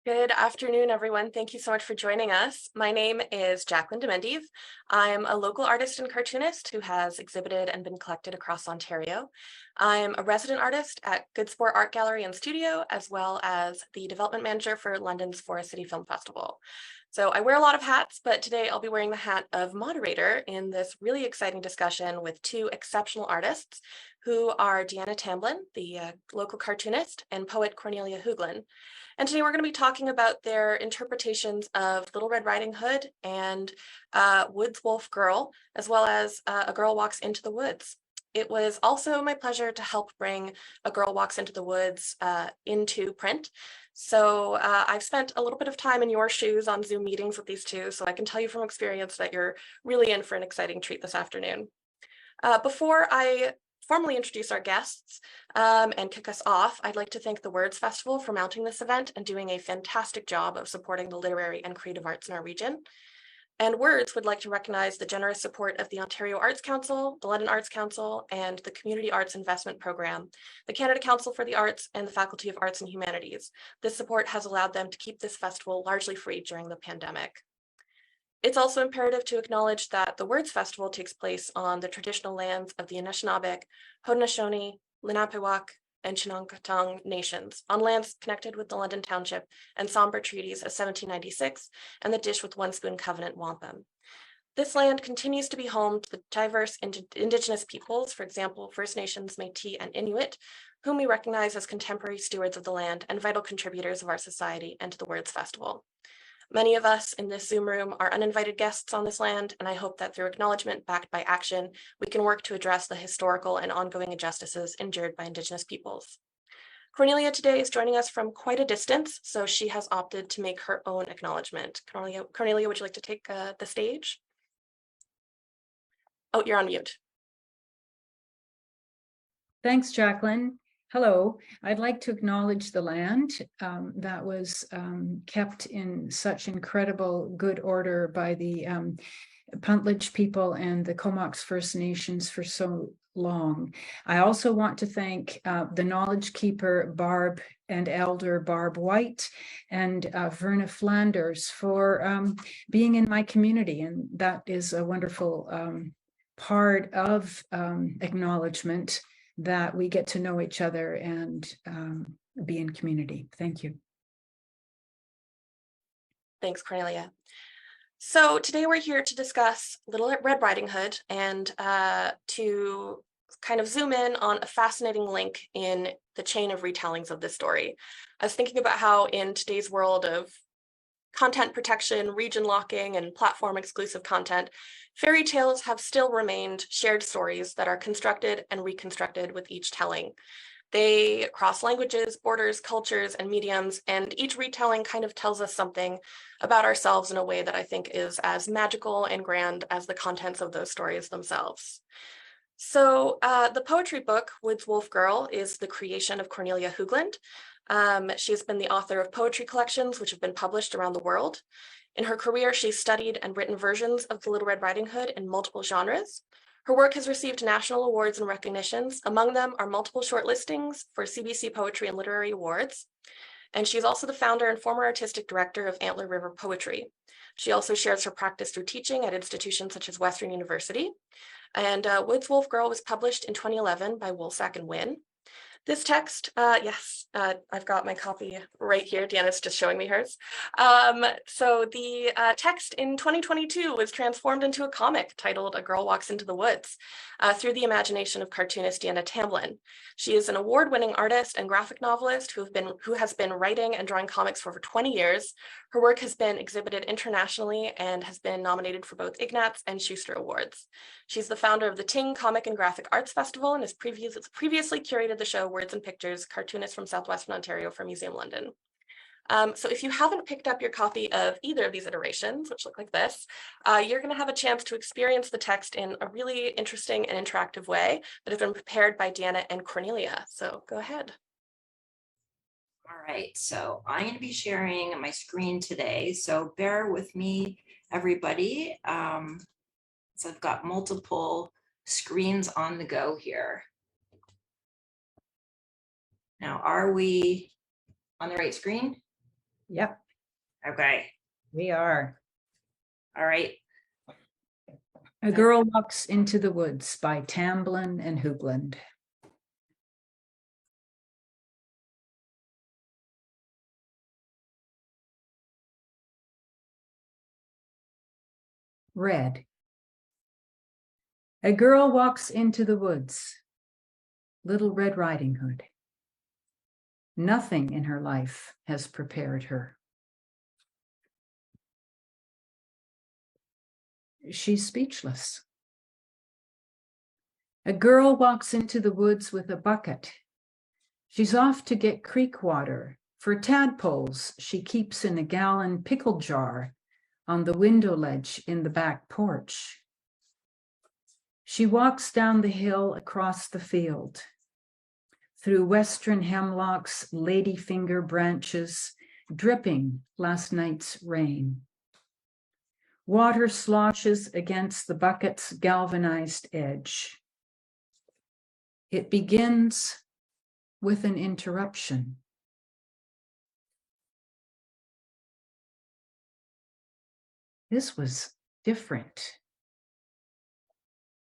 Good afternoon, everyone. Thank you so much for joining us. My name is Jacqueline Demendeev. I'm a local artist and cartoonist who has exhibited and been collected across Ontario. I'm a resident artist at Good Sport Art Gallery and Studio, as well as the development manager for London's Forest City Film Festival. So I wear a lot of hats, but today I'll be wearing the hat of moderator in this really exciting discussion with two exceptional artists who are Diana Tamblyn, the local cartoonist, and poet Cornelia Hoogland. And today we're going to be talking about their interpretations of Little Red Riding Hood and Woods Wolf Girl, as well as A Girl Walks into the Woods. It was also my pleasure to help bring A Girl Walks into the Woods into print. So I've spent a little bit of time in your shoes on Zoom meetings with these two, so I can tell you from experience that you're really in for an exciting treat this afternoon. Before I formally introduce our guests and kick us off, I'd like to thank the Words Festival for mounting this event and doing a fantastic job of supporting the literary and creative arts in our region. And Words would like to recognize the generous support of the Ontario Arts Council, the London Arts Council, and the Community Arts Investment Program, the Canada Council for the Arts, and the Faculty of Arts and Humanities. This support has allowed them to keep this festival largely free during the pandemic. It's also imperative to acknowledge that the Words Festival takes place on the traditional lands of the Anishinaabe, Haudenosaunee, Lenapehoak, and Chinangkatang nations, on lands connected with the London Township and Sombre Treaties of 1796 and the Dish with One Spoon Covenant wampum. This land continues to be home to the diverse Indigenous peoples, for example, First Nations, Métis, and Inuit, whom we recognize as contemporary stewards of the land and vital contributors of our society and to the Words Festival. Many of us in this Zoom room are uninvited guests on this land, and I hope that through acknowledgement backed by action, we can work to address the historical and ongoing injustices endured by Indigenous peoples. Cornelia today is joining us from quite a distance, so she has opted to make her own acknowledgement. Cornelia, would you like to take the stage? Oh, you're on mute. Thanks, Jacqueline. Hello, I'd like to acknowledge the land that was kept in such incredible good order by the Puntledge people and the Comox First Nations for so long. I also want to thank the knowledge keeper Barb and Elder Barb White and Verna Flanders for being in my community, and that is a wonderful part of acknowledgement that we get to know each other and be in community. Thank you. Thanks, Cornelia. So today we're here to discuss Little Red Riding Hood and to kind of zoom in on a fascinating link in the chain of retellings of this story. I was thinking about how in today's world of content protection, region locking, and platform exclusive content, fairy tales have still remained shared stories that are constructed and reconstructed with each telling. They cross languages, borders, cultures, and mediums, and each retelling kind of tells us something about ourselves in a way that I think is as magical and grand as the contents of those stories themselves. So the poetry book, Woods Wolf Girl, is the creation of Cornelia Hoogland. She has been the author of poetry collections, which have been published around the world. In her career, she's studied and written versions of the Little Red Riding Hood in multiple genres. Her work has received national awards and recognitions. Among them are multiple shortlistings for CBC Poetry and Literary Awards. And she's also the founder and former artistic director of Antler River Poetry. She also shares her practice through teaching at institutions such as Western University. And Woods Wolf Girl was published in 2011 by Woolsack and Wynne. This text, yes, I've got my copy right here. Deanna's just showing me hers. So the text in 2022 was transformed into a comic titled A Girl Walks into the Woods through the imagination of cartoonist Diana Tamblyn. She is an award-winning artist and graphic novelist who has been writing and drawing comics for over 20 years. Her work has been exhibited internationally and has been nominated for both Ignatz and Schuster Awards. She's the founder of the Ting Comic and Graphic Arts Festival and has previously curated the show Words and Pictures, Cartoonist from Southwestern Ontario for Museum London. So if you haven't picked up your copy of either of these iterations, which look like this, you're going to have a chance to experience the text in a really interesting and interactive way that has been prepared by Diana and Cornelia. So go ahead. All right, so I'm going to be sharing my screen today, so bear with me, everybody. So I've got multiple screens on the go here. Now, are we on the right screen? Yep, Okay, we are. all right. A Girl Walks into the Woods by Tamblyn and Hoogland. Red. A girl walks into the woods. Little Red Riding Hood. Nothing in her life has prepared her. She's speechless. A girl walks into the woods with a bucket. She's off to get creek water for tadpoles she keeps in a gallon pickle jar on the window ledge in the back porch. She walks down the hill across the field, through western hemlocks, ladyfinger branches, dripping last night's rain. Water sloshes against the bucket's galvanized edge. It begins with an interruption. This was different.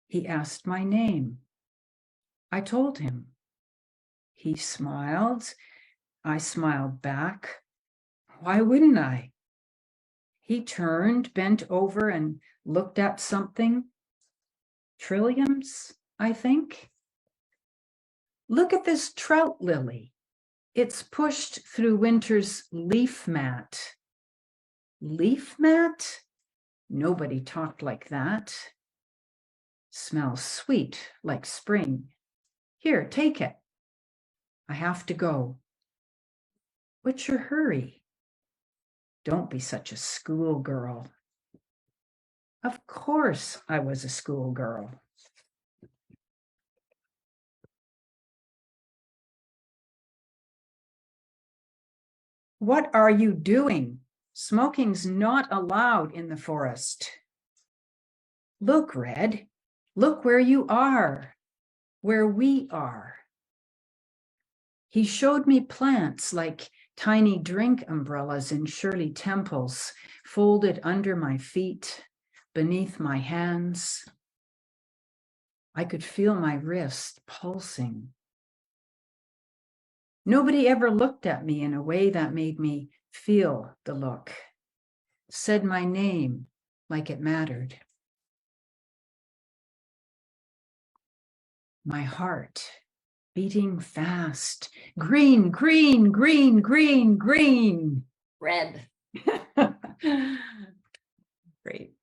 He asked my name. I told him. He smiled. I smiled back. Why wouldn't I? He turned, bent over, and looked at something. Trilliums, I think. Look at this trout lily. It's pushed through winter's leaf mat. Leaf mat? Nobody talked like that. Smells sweet, like spring. Here, take it. I have to go. What's your hurry? Don't be such a schoolgirl. Of course I was a schoolgirl. What are you doing? Smoking's not allowed in the forest. Look, Red. Look where you are, where we are. He showed me plants like tiny drink umbrellas in Shirley temples, folded under my feet, beneath my hands. I could feel my wrist pulsing. Nobody ever looked at me in a way that made me feel the look, said my name like it mattered. My heart beating fast. Green, green, green, green, green. Red. Great.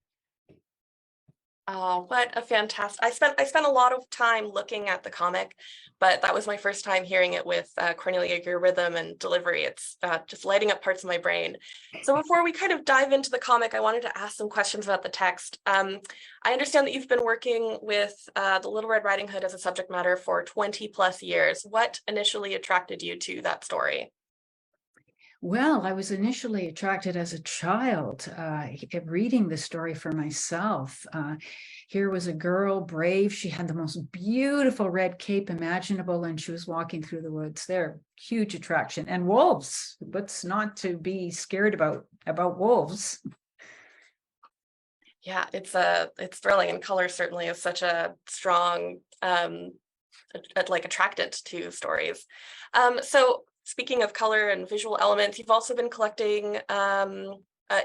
Oh, what a fantastic! I spent a lot of time looking at the comic, but that was my first time hearing it with Cornelia. Your rhythm and delivery, it's just lighting up parts of my brain. So before we kind of dive into the comic, I wanted to ask some questions about the text. I understand that you've been working with the Little Red Riding Hood as a subject matter for 20 plus years. What initially attracted you to that story? Well, I was initially attracted as a child, reading the story for myself. Here was a girl, brave. She had the most beautiful red cape imaginable, and she was walking through the woods. They're huge attraction. And wolves. What's not to be scared about wolves? Yeah, it's thrilling, and color certainly is such a strong like attractant to stories. So speaking of color and visual elements, you've also been collecting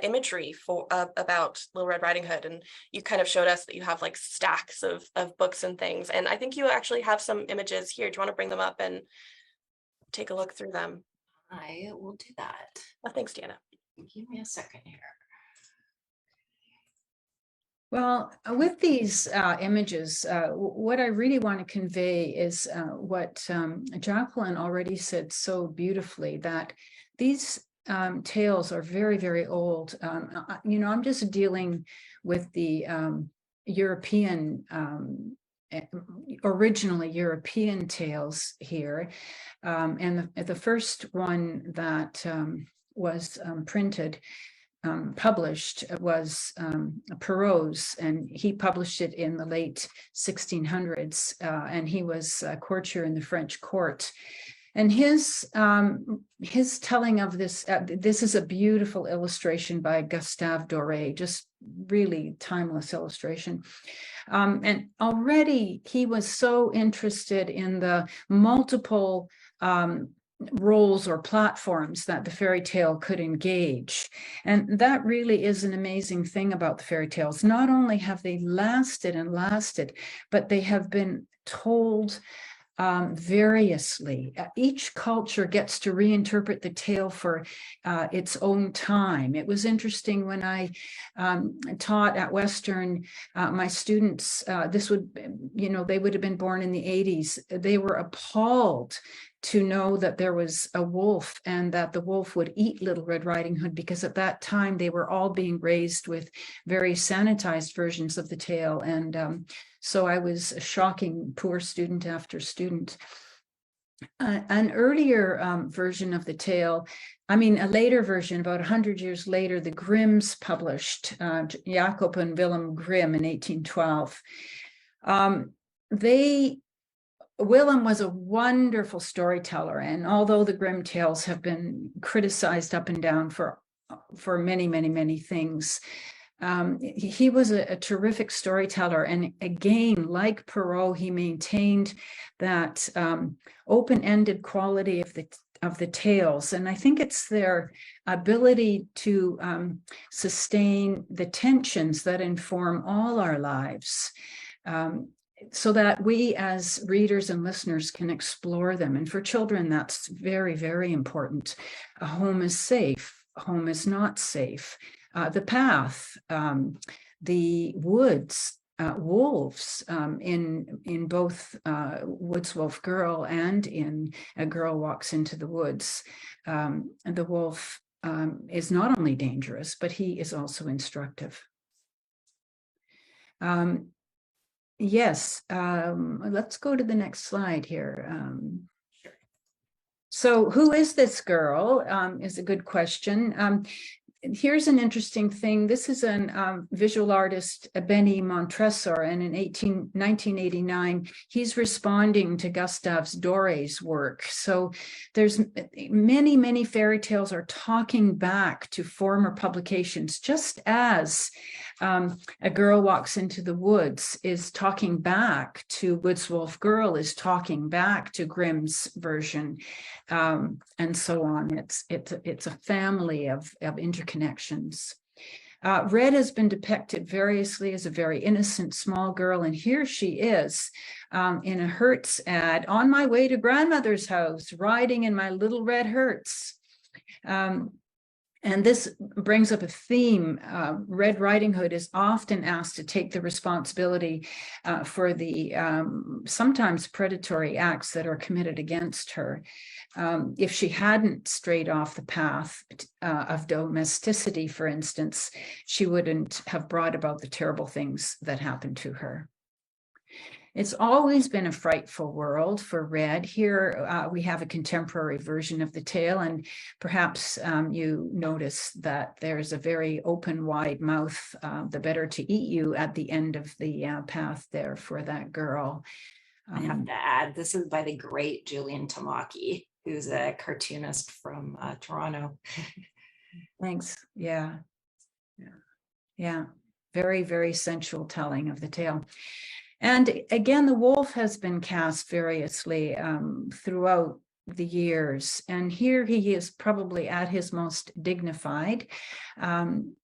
imagery for about Little Red Riding Hood, and you kind of showed us that you have like stacks of books and things. And I think you actually have some images here. Do you want to bring them up and take a look through them? I will do that. Oh, thanks, Diana. Give me a second here. Well, with these images, what I really want to convey is what Jacqueline already said so beautifully, that these tales are very, very old. I'm just dealing with the European, originally European tales here. And the first one that was printed, published was Perrault's, and he published it in the late 1600s, and he was a courtier in the French court. And his telling of this, this is a beautiful illustration by Gustave Doré, just really timeless illustration. And already he was so interested in the multiple roles or platforms that the fairy tale could engage. And that really is an amazing thing about the fairy tales. Not only have they lasted and lasted, but they have been told variously. Each culture gets to reinterpret the tale for its own time. It was interesting when I taught at Western, my students, they would have been born in the 80s. They were appalled to know that there was a wolf and that the wolf would eat Little Red Riding Hood, because at that time they were all being raised with very sanitized versions of the tale. And so I was shocking poor student after student. An earlier version of the tale, a later version, about 100 years later, the Grimms published, Jacob and Willem Grimm in 1812. Willem was a wonderful storyteller, and although the Grimm tales have been criticized up and down for many, many, many things, he was a terrific storyteller. And again, like Perrault, he maintained that open-ended quality of the tales. And I think it's their ability to sustain the tensions that inform all our lives, so that we as readers and listeners can explore them. And for children, that's very, very important. A home is safe, a home is not safe. The path, the woods, wolves, in both Woods Wolf Girl and in A Girl Walks into the Woods. And the wolf is not only dangerous, but he is also instructive. Yes, let's go to the next slide here. So who is this girl is a good question. Here's an interesting thing. This is a visual artist, Benny Montresor, and in 1989, he's responding to Gustave Doré's work. So there's many, many fairy tales are talking back to former publications, just as A Girl Walks into the Woods is talking back to Woods Wolf Girl, is talking back to Grimm's version, and so on. It's a family of interconnections. Red has been depicted variously as a very innocent small girl, and here she is in a Hertz ad, on my way to grandmother's house, riding in my little red Hertz. And this brings up a theme. Red Riding Hood is often asked to take the responsibility for the sometimes predatory acts that are committed against her. If she hadn't strayed off the path of domesticity, for instance, she wouldn't have brought about the terrible things that happened to her. It's always been a frightful world for Red. Here we have a contemporary version of the tale, and perhaps you notice that there's a very open, wide mouth, the better to eat you, at the end of the path there for that girl. I have to add, this is by the great Julian Tamaki, who's a cartoonist from Toronto. Thanks. Yeah. Very, very sensual telling of the tale. And again, the wolf has been cast variously throughout the years. And here he is probably at his most dignified and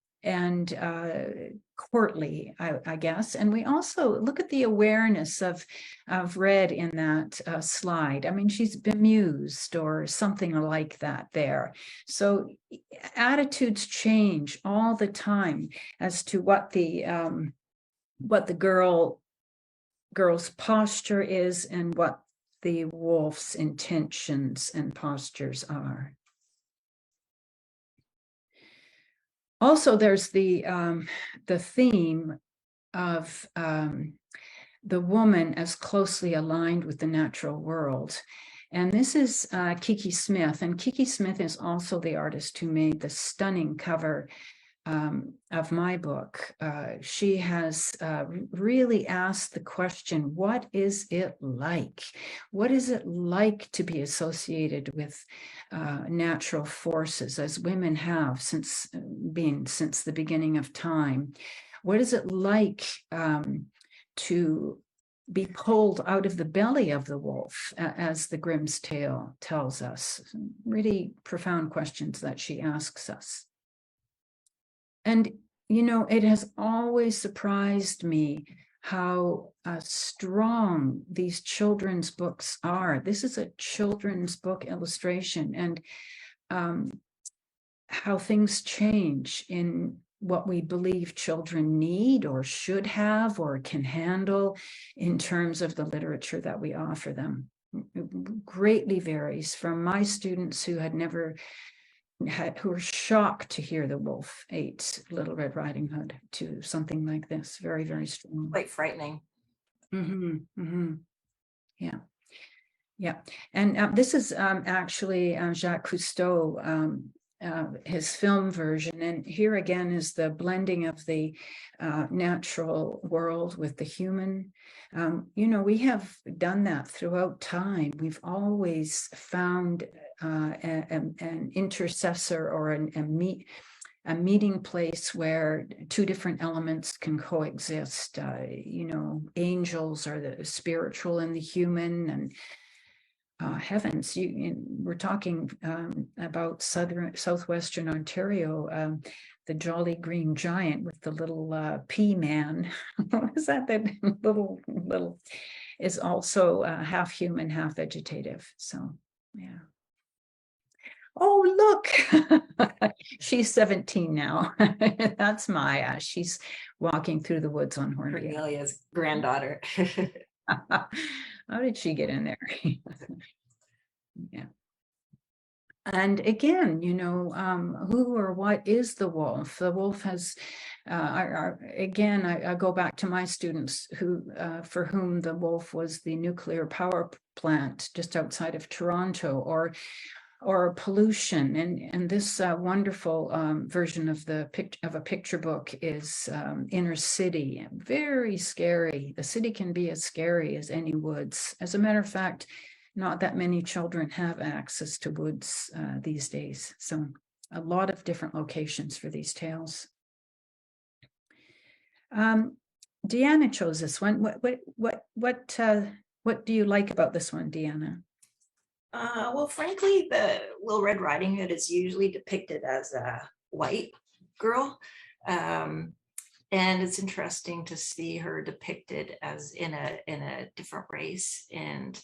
courtly, I guess. And we also look at the awareness of Red in that slide. I mean, she's bemused or something like that there. So attitudes change all the time as to what the girl's posture is and what the wolf's intentions and postures are. Also, there's the theme of the woman as closely aligned with the natural world. And this is Kiki Smith. And Kiki Smith is also the artist who made the stunning cover of my book, she has really asked the question, what is it like? What is it like to be associated with natural forces, as women have since the beginning of time? What is it like to be pulled out of the belly of the wolf, as the Grimm's tale tells us? Really profound questions that she asks us. And, you know, it has always surprised me how strong these children's books are. This is a children's book illustration, and how things change in what we believe children need or should have or can handle in terms of the literature that we offer them. It greatly varies from my students who who were shocked to hear the wolf ate Little Red Riding Hood, to something like this. Very, very strong. Quite frightening. Yeah. Yeah. And this is actually Jacques Cousteau, his film version. And here again is the blending of the natural world with the human. You know, we have done that throughout time. We've always found an intercessor or a meeting place where two different elements can coexist. You know, angels are the spiritual and the human, and heavens, we're talking about southwestern Ontario, the Jolly Green Giant with the little pea man. What is that? That little is also half human, half vegetative. So, yeah. Oh, look, she's 17 now. That's Maya. She's walking through the woods on Hornby. Cornelia's granddaughter. How did she get in there? Yeah. And again, you know, who or what is the wolf? The wolf has, again, I go back to my students for whom the wolf was the nuclear power plant just outside of Toronto, or pollution. And this wonderful version of a picture book is Inner City. Very scary. The city can be as scary as any woods. As a matter of fact, not that many children have access to woods these days. So a lot of different locations for these tales. Deanna chose this one. What do you like about this one, Deanna? Well, frankly, the Little Red Riding Hood is usually depicted as a white girl. And it's interesting to see her depicted as in a different race, and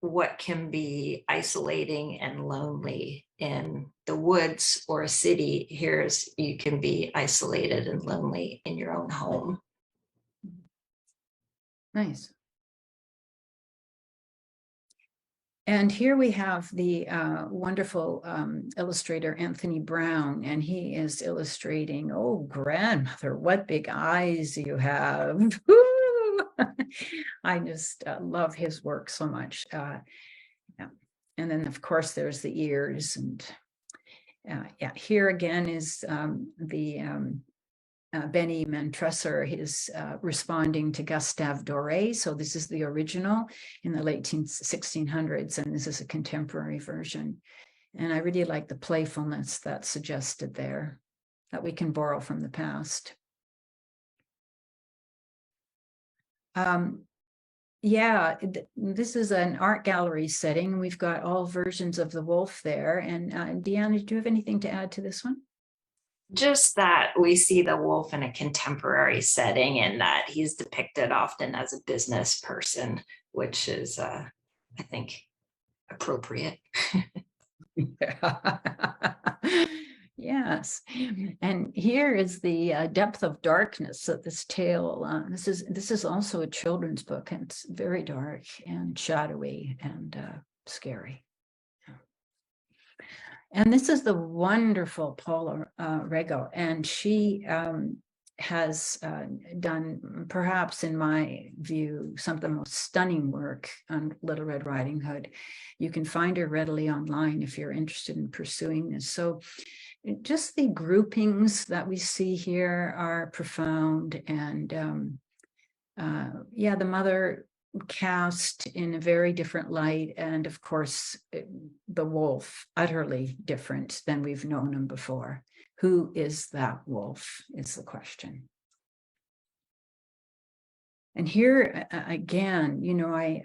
what can be isolating and lonely in the woods or a city. Here's, you can be isolated and lonely in your own home. Nice. And here we have the wonderful illustrator Anthony Brown, and he is illustrating, oh, grandmother, what big eyes you have. I just love his work so much. Yeah. And then, of course, there's the ears. And yeah, here again is Benny Mantresser is responding to Gustave Doré. So this is the original in the late 1600s, and this is a contemporary version. And I really like the playfulness that's suggested there, that we can borrow from the past. Yeah, this is an art gallery setting. We've got all versions of the wolf there. And Deanna, do you have anything to add to this one? Just that we see the wolf in a contemporary setting, and that he's depicted often as a business person, which is, I think, appropriate. Yes, and here is the depth of darkness of this tale. This is also a children's book, and it's very dark and shadowy and scary. And this is the wonderful Paula Rego, and she has done, perhaps in my view, some of the most stunning work on Little Red Riding Hood. You can find her readily online if you're interested in pursuing this. So just the groupings that we see here are profound. And yeah, the mother cast in a very different light. And of course, the wolf, utterly different than we've known him before. Who is that wolf is the question. And here again, you know, I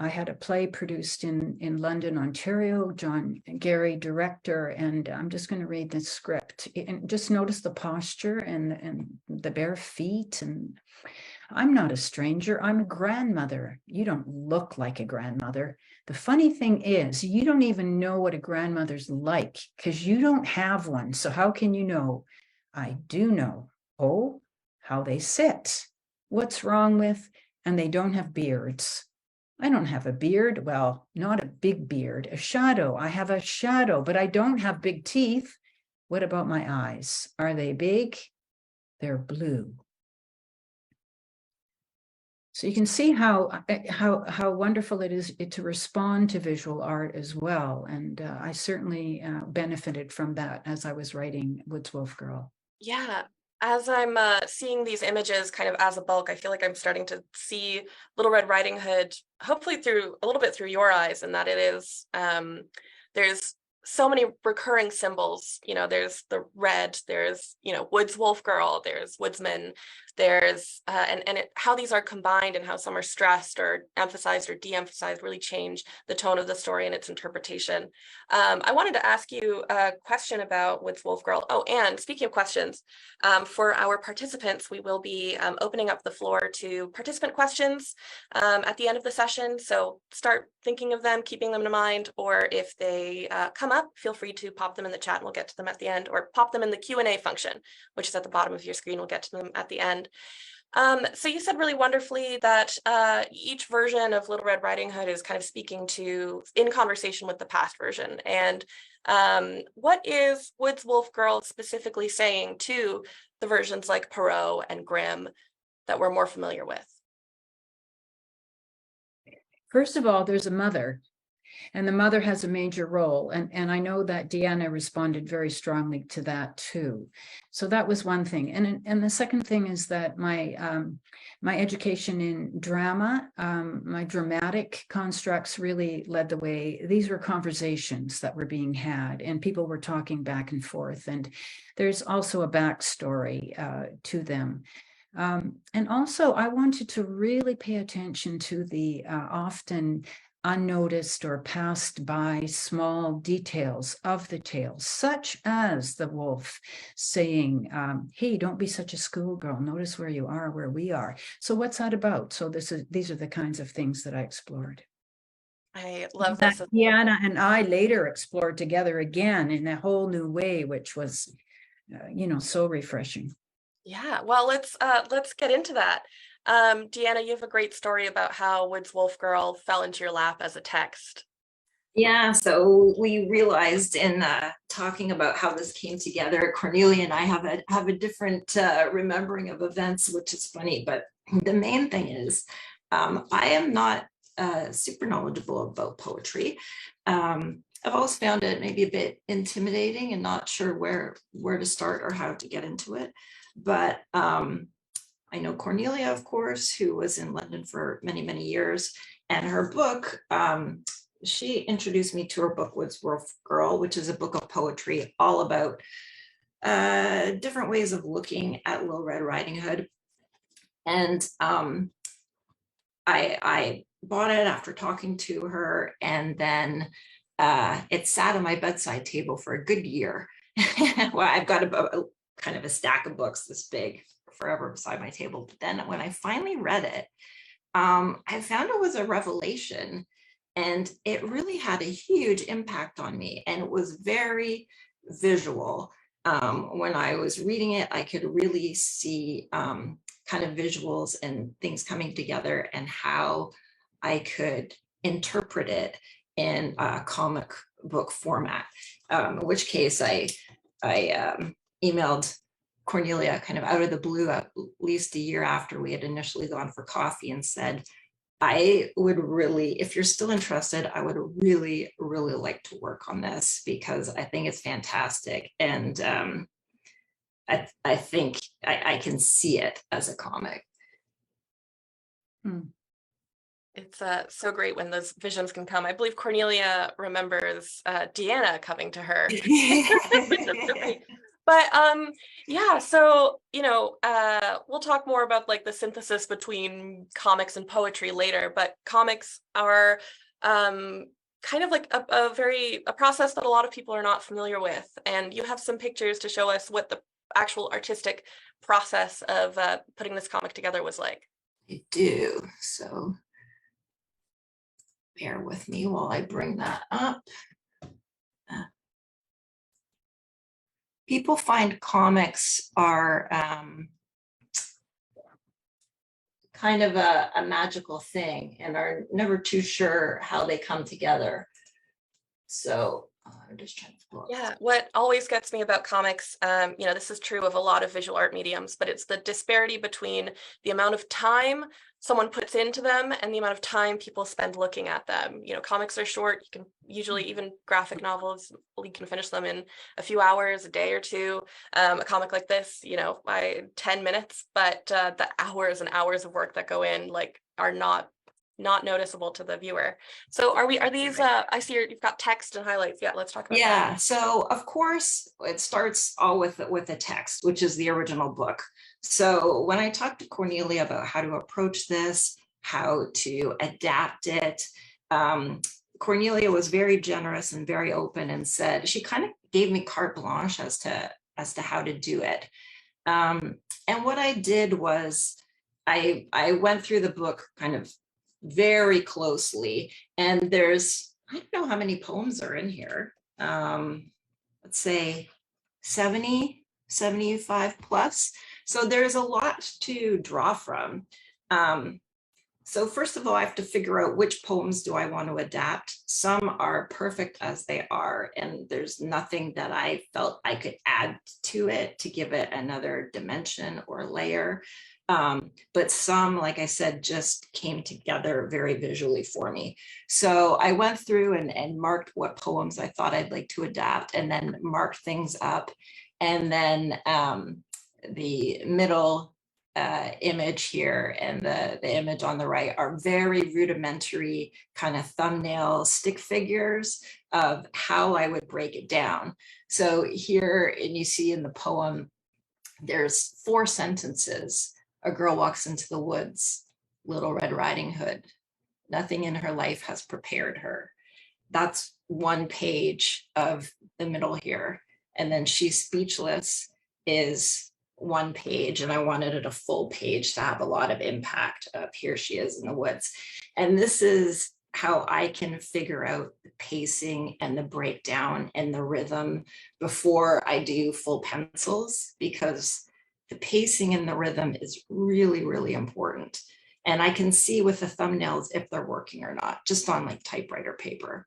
had a play produced in London, Ontario, John Gary director, and I'm just going to read the script and just notice the posture and the bare feet. And I'm not a stranger, I'm a grandmother. You don't look like a grandmother. The funny thing is, you don't even know what a grandmother's like because you don't have one. So how can you know? I do know. Oh, how they sit, what's wrong with, and they don't have beards. I don't have a beard. Well, not a big beard, a shadow. I have a shadow, but I don't have big teeth. What about my eyes? Are they big? They're blue. So you can see how wonderful it is to respond to visual art as well. And I certainly benefited from that as I was writing Woods Wolf Girl. Yeah, as I'm seeing these images kind of as a bulk, I feel like I'm starting to see Little Red Riding Hood, hopefully through a little bit through your eyes, and that it is, there's so many recurring symbols. You know, there's the red, there's, you know, Woods Wolf Girl, there's Woodsman, there's, how these are combined and how some are stressed or emphasized or de-emphasized really change the tone of the story and its interpretation. I wanted to ask you a question about Woods Wolf Girl. Oh, and speaking of questions, for our participants, we will be opening up the floor to participant questions at the end of the session. So start thinking of them, keeping them in mind, or if they come up, feel free to pop them in the chat and we'll get to them at the end, or pop them in the Q&A function, which is at the bottom of your screen. We'll get to them at the end. So you said really wonderfully that each version of Little Red Riding Hood is kind of speaking to, in conversation with the past version. And what is Woods Wolf Girl specifically saying to the versions like Perrault and Grimm that we're more familiar with? First of all, there's a mother, and the mother has a major role. And I know that Diana responded very strongly to that too. So that was one thing. And the second thing is that my education in drama, my dramatic constructs really led the way. These were conversations that were being had and people were talking back and forth. And there's also a backstory to them. And also I wanted to really pay attention to the often unnoticed or passed by small details of the tale, such as the wolf saying, hey, don't be such a schoolgirl. Notice where you are, where we are. So what's that about? So these are the kinds of things that I explored. I love this. Diana and I later explored together again in a whole new way, which was, you know, so refreshing. Yeah, well, let's get into that. Deanna, you have a great story about how Woods Wolf Girl fell into your lap as a text. Yeah, so we realized in talking about how this came together, Cornelia and I have a different remembering of events, which is funny. But the main thing is, I am not super knowledgeable about poetry. I've always found it maybe a bit intimidating and not sure where to start or how to get into it. But I know Cornelia, of course, who was in London for many, many years, and her book, she introduced me to her book, Woods Wolf Girl, which is a book of poetry all about different ways of looking at Little Red Riding Hood. And I bought it after talking to her, and then it sat on my bedside table for a good year. Well, I've got about kind of a stack of books this big forever beside my table. But then when I finally read it, I found it was a revelation, and it really had a huge impact on me. And it was very visual. When I was reading it, I could really see kind of visuals and things coming together and how I could interpret it in a comic book format, in which case I emailed Cornelia kind of out of the blue, at least a year after we had initially gone for coffee, and said, I would really, if you're still interested, I would really, really like to work on this because I think it's fantastic. And I think I can see it as a comic. It's so great when those visions can come. I believe Cornelia remembers Deanna coming to her. But yeah, so we'll talk more about like the synthesis between comics and poetry later, but comics are kind of like a process that a lot of people are not familiar with. And you have some pictures to show us what the actual artistic process of putting this comic together was like. I do. So bear with me while I bring that up. People find comics are kind of a magical thing and are never too sure how they come together. So I'm just trying to pull up. Yeah, what always gets me about comics, this is true of a lot of visual art mediums, but it's the disparity between the amount of time someone puts into them and the amount of time people spend looking at them. Comics are short. You can usually, even graphic novels, you can finish them in a few hours, a day or two. A comic like this, by 10 minutes, but the hours and hours of work that go in are not noticeable to the viewer. So are these I see you've got text and highlights. Yeah, let's talk about that. Yeah, so of course it starts all with a text, which is the original book. So when I talked to Cornelia about how to approach this, how to adapt it, Cornelia was very generous and very open and said, she kind of gave me carte blanche as to how to do it. And what I did was I went through the book kind of very closely, and there's, I don't know how many poems are in here. Let's say 70, 75 plus. So there's a lot to draw from. So first of all, I have to figure out which poems do I want to adapt. Some are perfect as they are, and there's nothing that I felt I could add to it to give it another dimension or layer. But some, like I said, just came together very visually for me. So I went through and marked what poems I thought I'd like to adapt, and then marked things up. And then the middle image here and the image on the right are very rudimentary kind of thumbnail stick figures of how I would break it down. So here, and you see in the poem, there's 4 sentences. A girl walks into the woods, Little Red Riding Hood. Nothing in her life has prepared her. That's 1 page of the middle here. And then She's Speechless is 1 page, and I wanted it a full page to have a lot of impact of here she is in the woods. And this is how I can figure out the pacing and the breakdown and the rhythm before I do full pencils, because the pacing and the rhythm is really, really important. And I can see with the thumbnails if they're working or not, just on like typewriter paper.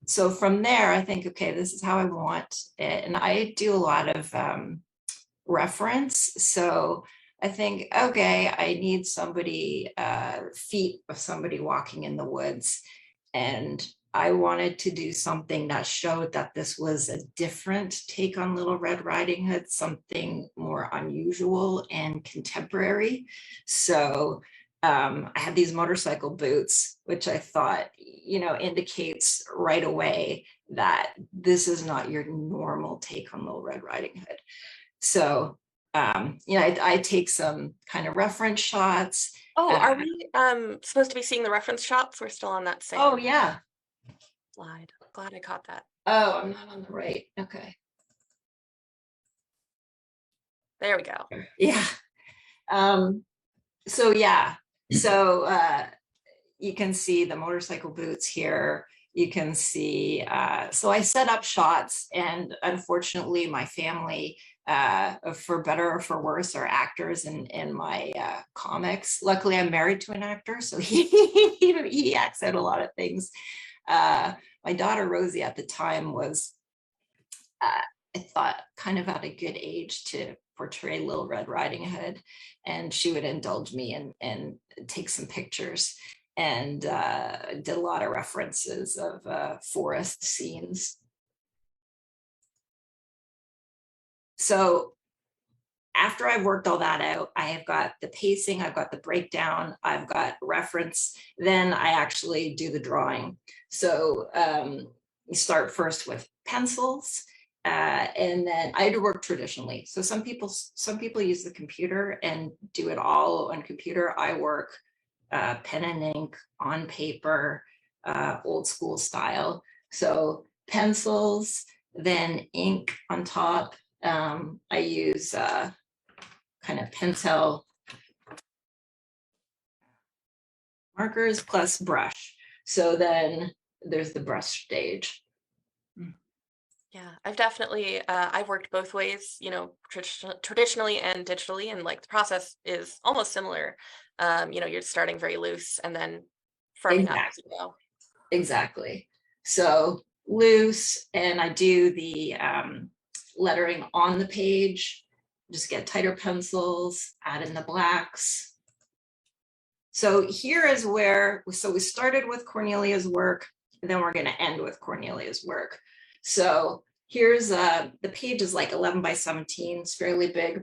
So from there, I think, okay, this is how I want it. And I do a lot of reference. So I think, okay, I need somebody, feet of somebody walking in the woods. And I wanted to do something that showed that this was a different take on Little Red Riding Hood, something more unusual and contemporary. So I had these motorcycle boots, which I thought, indicates right away that this is not your normal take on Little Red Riding Hood. So, I take some kind of reference shots. Oh, are we supposed to be seeing the reference shots? We're still on that same. Oh, yeah. Slide. Glad I caught that. Oh, I'm not on the right. Okay. There we go. Yeah. So yeah. So you can see the motorcycle boots here. You can see, so I set up shots, and unfortunately my family, for better or for worse, are actors in my comics. Luckily I'm married to an actor, so he acts out a lot of things. My daughter Rosie at the time was I thought kind of at a good age to portray Little Red Riding Hood, and she would indulge me and take some pictures, and did a lot of references of forest scenes. So after I've worked all that out, I have got the pacing, I've got the breakdown, I've got reference, then I actually do the drawing. So you start first with pencils, and then I had to work traditionally. So some people use the computer and do it all on computer. I work pen and ink on paper, old school style. So pencils, then ink on top. I use kind of pencil markers plus brush. So then there's the brush stage. Yeah, I've definitely, I've worked both ways, you know, traditionally and digitally, and like the process is almost similar. You know, you're starting very loose and then firming up as you go. Exactly. So loose, and I do the lettering on the page, just get tighter pencils, add in the blacks. So here is where, so we started with Cornelia's work, and then we're going to end with Cornelia's work. So here's the page is like 11 by 17, it's fairly big.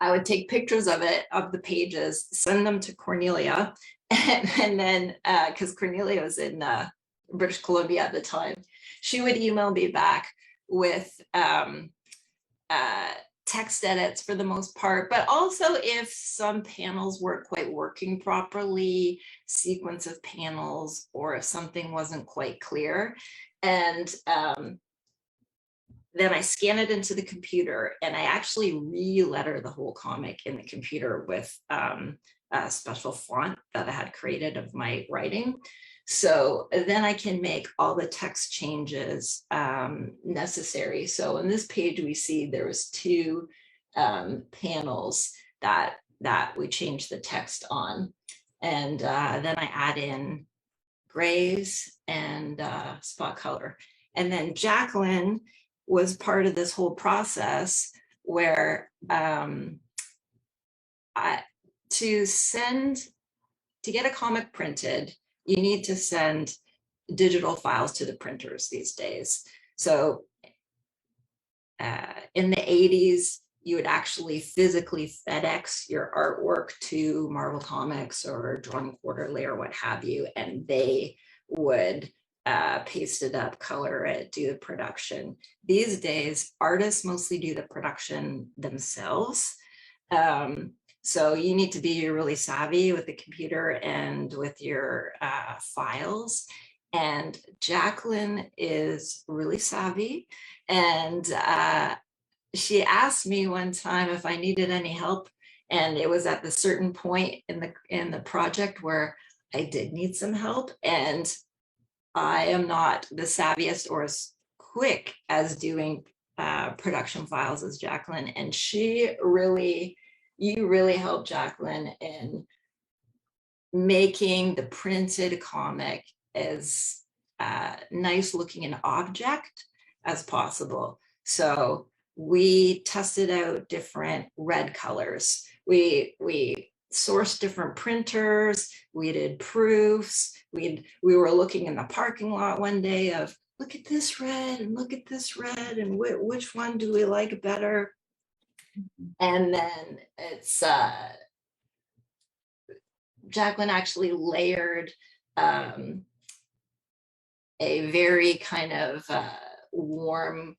I would take pictures of it, of the pages, send them to Cornelia, and then because Cornelia was in British Columbia at the time, she would email me back with text edits for the most part, but also if some panels weren't quite working properly, sequence of panels, or if something wasn't quite clear. And then I scan it into the computer, and I actually re-letter the whole comic in the computer with a special font that I had created of my writing. So then I can make all the text changes necessary. So in this page, we see there was 2 panels that we changed the text on. And then I add in grays and spot color. And then Jacqueline was part of this whole process where to get a comic printed, you need to send digital files to the printers these days. So in the 80s, you would actually physically FedEx your artwork to Marvel Comics or Drawing Quarterly or what have you, and they would paste it up, color it, do the production. These days, artists mostly do the production themselves. So you need to be really savvy with the computer and with your files. And Jacqueline is really savvy. And she asked me one time if I needed any help. And it was at the certain point in the project where I did need some help. And I am not the savviest or as quick as doing production files as Jacqueline. And you really helped Jacqueline in making the printed comic as nice looking an object as possible. So we tested out different red colors. We sourced different printers. We did proofs. We were looking in the parking lot one day of, look at this red and look at this red, and which one do we like better? And then it's Jacqueline actually layered a very kind of warm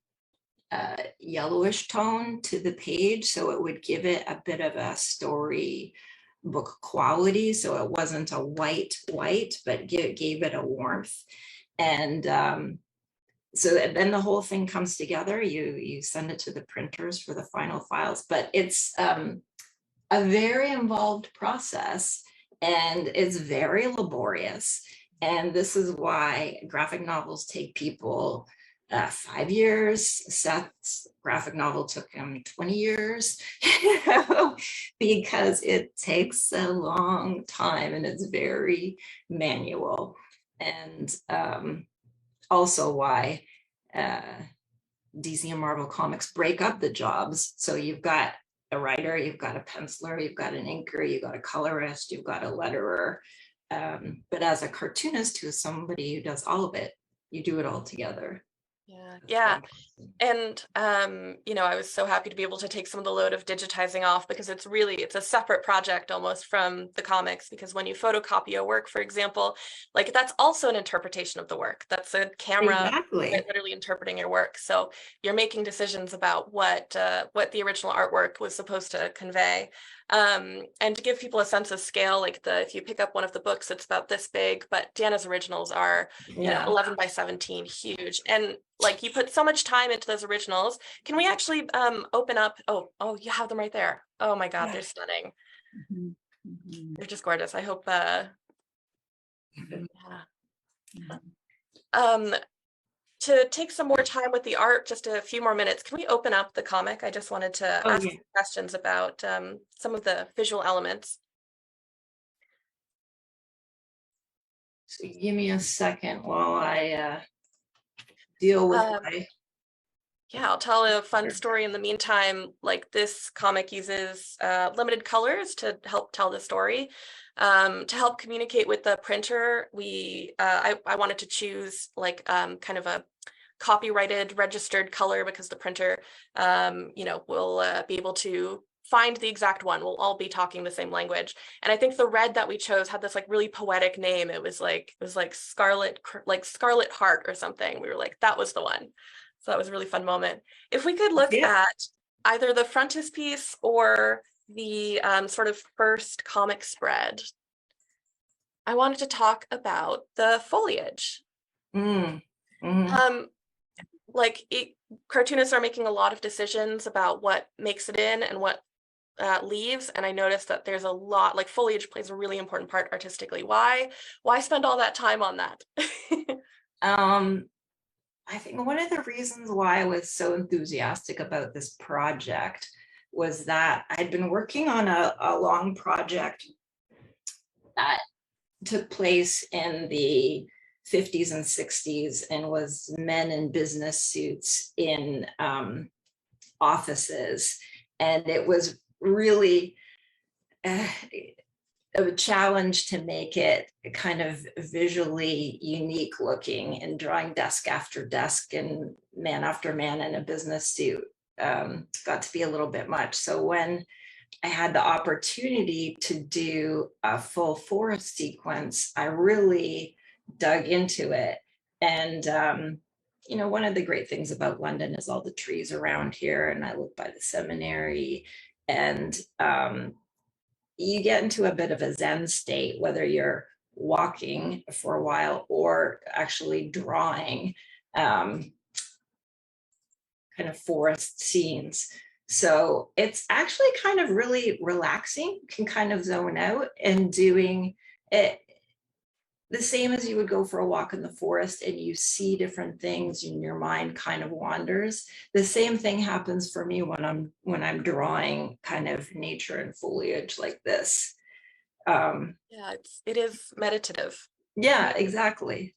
yellowish tone to the page, so it would give it a bit of a story book quality. So it wasn't a white, but gave it a warmth. And so then the whole thing comes together. You send it to the printers for the final files, but it's a very involved process, and it's very laborious. And this is why graphic novels take people 5 years. Seth's graphic novel took him 20 years, because it takes a long time and it's very manual. And also why DC and Marvel Comics break up the jobs. So you've got a writer, you've got a penciler, you've got an inker, you've got a colorist, you've got a letterer. But as a cartoonist, who is somebody who does all of it, you do it all together. Yeah. That's Yeah. one person. And, you know, I was so happy to be able to take some of the load of digitizing off, because it's a separate project almost from the comics, because when you photocopy a work, for example, like that's also an interpretation of the work. That's a camera Exactly. literally interpreting your work. So you're making decisions about what the original artwork was supposed to convey. And to give people a sense of scale, like if you pick up one of the books, it's about this big, but Diana's originals are, you know, Yeah. 11 by 17, huge. And like you put so much time into those originals. Can we actually open up? Oh, you have them right there. Oh my God, they're stunning. Mhm, mhm, They're just gorgeous. I hope, mhm, yeah. mhm. To take some more time with the art, just a few more minutes, can we open up the comic? I just wanted to Oh, ask yeah. some questions about some of the visual elements. So give me a second while I deal with Um, my. Yeah, I'll tell a fun story in the meantime. Like this comic uses limited colors to help tell the story. To help communicate with the printer, I wanted to choose like kind of a copyrighted registered color, because the printer you know, will be able to find the exact one. We'll all be talking the same language. And I think the red that we chose had this like really poetic name. It was like Scarlet Heart or something. We were like, that was the one. So that was a really fun moment. If we could look Yeah. at either the frontispiece or the sort of first comic spread, I wanted to talk about the foliage. Mm, mhm. Um, cartoonists are making a lot of decisions about what makes it in and what leaves, and I noticed that there's a lot, like foliage plays a really important part artistically. Why spend all that time on that? Um, I think one of the reasons why I was so enthusiastic about this project was that I'd been working on a long project that took place in the 50s and 60s and was men in business suits in offices. And it was really a challenge to make it kind of visually unique looking, and drawing desk after desk and man after man in a business suit got to be a little bit much. So when I had the opportunity to do a full forest sequence, I really dug into it. And you know, one of the great things about London is all the trees around here, and I live by the seminary, and you get into a bit of a Zen state, whether you're walking for a while or actually drawing kind of forest scenes. So it's actually kind of really relaxing, you can kind of zone out and doing it the same as you would go for a walk in the forest, and you see different things and your mind kind of wanders. The same thing happens for me when I'm drawing kind of nature and foliage like this. Yeah, it is meditative. Yeah, exactly.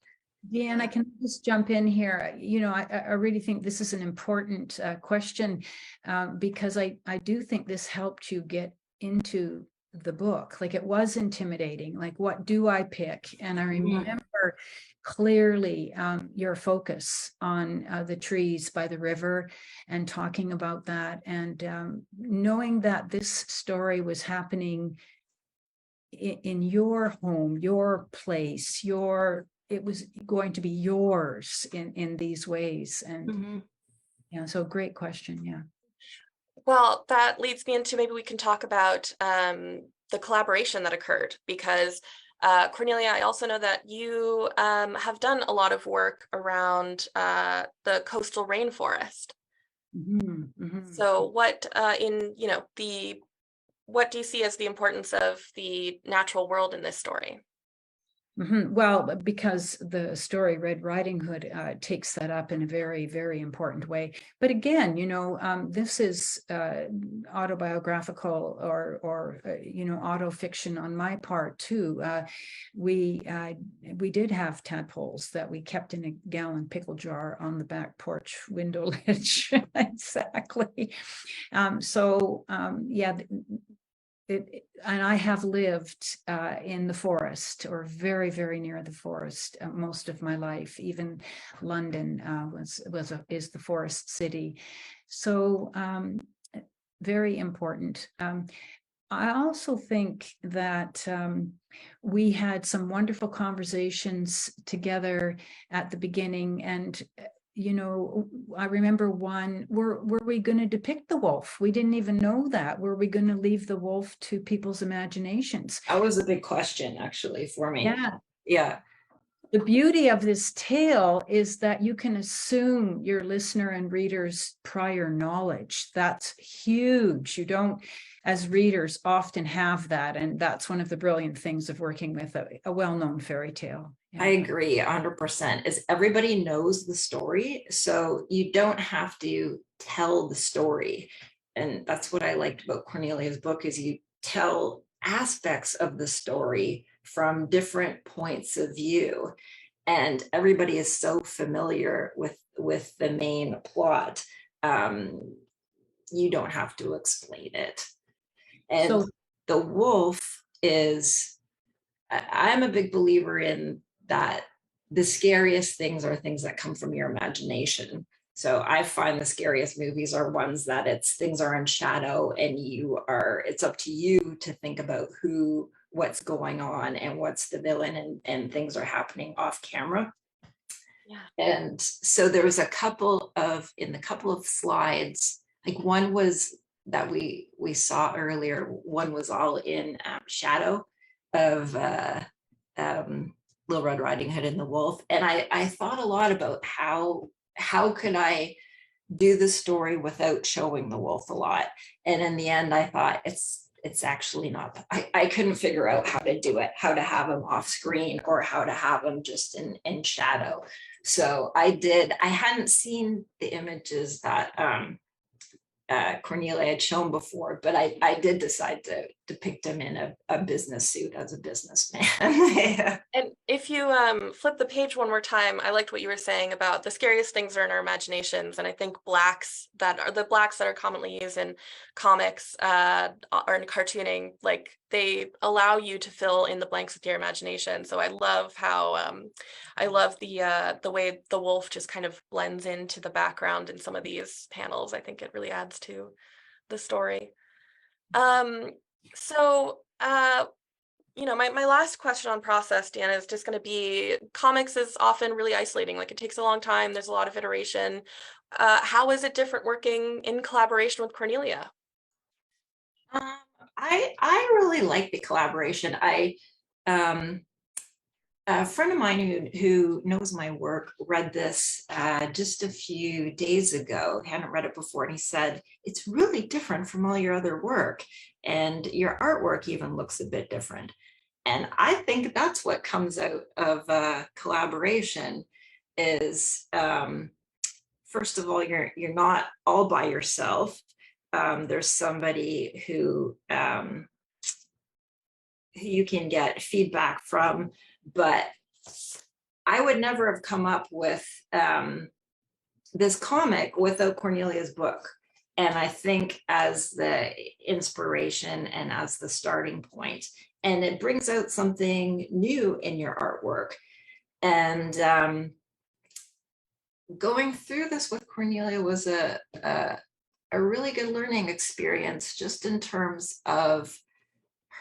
Deanne, I can just jump in here. You know, I really think this is an important question because I do think this helped you get into the book. Like it was intimidating. Like, what do I pick? And I remember clearly your focus on the trees by the river and talking about that, and knowing that this story was happening in your home, your place, it was going to be yours in these ways. And yeah, so great question. Yeah. Well, that leads me into, maybe we can talk about the collaboration that occurred, because Cornelia, I also know that you have done a lot of work around the coastal rainforest. So what what do you see as the importance of the natural world in this story? Well, because the story Red Riding Hood takes that up in a very, very important way. But again, this is autobiographical or auto fiction on my part too. We did have tadpoles that we kept in a gallon pickle jar on the back porch window ledge. Exactly. Yeah. And I have lived in the forest, or very, very near the forest, most of my life. Even London is the forest city, so very important. I also think that we had some wonderful conversations together at the beginning, and I remember one, were we going to depict the wolf? We didn't even know that. Were we going to leave the wolf to people's imaginations? That was a big question, actually, for me. Yeah. The beauty of this tale is that you can assume your listener and readers' prior knowledge. That's huge. You don't, as readers, often have that. And that's one of the brilliant things of working with a well-known fairy tale. Yeah. I agree 100%. Is everybody knows the story, so you don't have to tell the story. And that's what I liked about Cornelia's book, is you tell aspects of the story from different points of view, and everybody is so familiar with the main plot. You don't have to explain it. And so, the wolf is, I'm a big believer in that the scariest things are things that come from your imagination. So I find the scariest movies are ones that things are in shadow, and it's up to you to think about what's going on and what's the villain, and things are happening off camera. Yeah. And so there was a couple of slides, like one was that we saw earlier, one was all in shadow of Little Red Riding Hood and the Wolf. And I thought a lot about how could I do the story without showing the wolf a lot. And in the end, I thought it's actually not, I couldn't figure out how to do it, how to have him off screen or how to have him just in shadow. So I hadn't seen the images that Cornelia had shown before, but I did decide to depict him in a business suit as a businessman. Yeah. And if you flip the page one more time, I liked what you were saying about the scariest things are in our imaginations. And I think the blacks that are commonly used in comics or in cartooning, like they allow you to fill in the blanks with your imagination. So I love how I love the way the wolf just kind of blends into the background in some of these panels. I think it really adds to the story. My last question on process, Diana, is just going to be, comics is often really isolating. Like, it takes a long time. There's a lot of iteration. How is it different working in collaboration with Cornelia? I really like the collaboration. A friend of mine who knows my work read this just a few days ago, hadn't read it before, and he said, it's really different from all your other work, and your artwork even looks a bit different. And I think that's what comes out of collaboration is, first of all, you're not all by yourself. There's somebody who you can get feedback from, but I would never have come up with this comic without Cornelia's book. And I think as the inspiration and as the starting point, and it brings out something new in your artwork. And going through this with Cornelia was a really good learning experience, just in terms of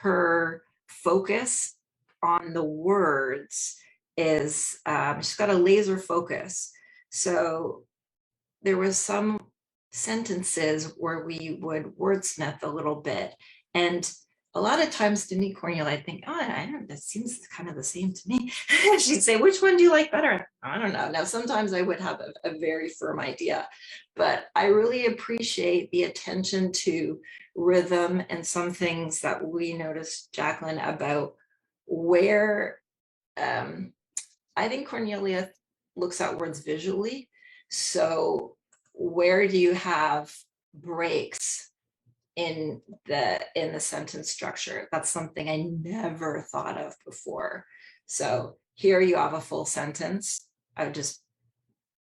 her focus on the words. Is she's got a laser focus. So there was some sentences where we would wordsmith a little bit, and a lot of times to me, Cornelia, I think, oh, I don't know, that seems kind of the same to me. She'd say, which one do you like better? I don't know. Now, sometimes I would have a very firm idea, but I really appreciate the attention to rhythm and some things that we noticed, Jacqueline, about where I think Cornelia looks at words visually. So where do you have breaks in the sentence structure? That's something I never thought of before. So here you have a full sentence. I would just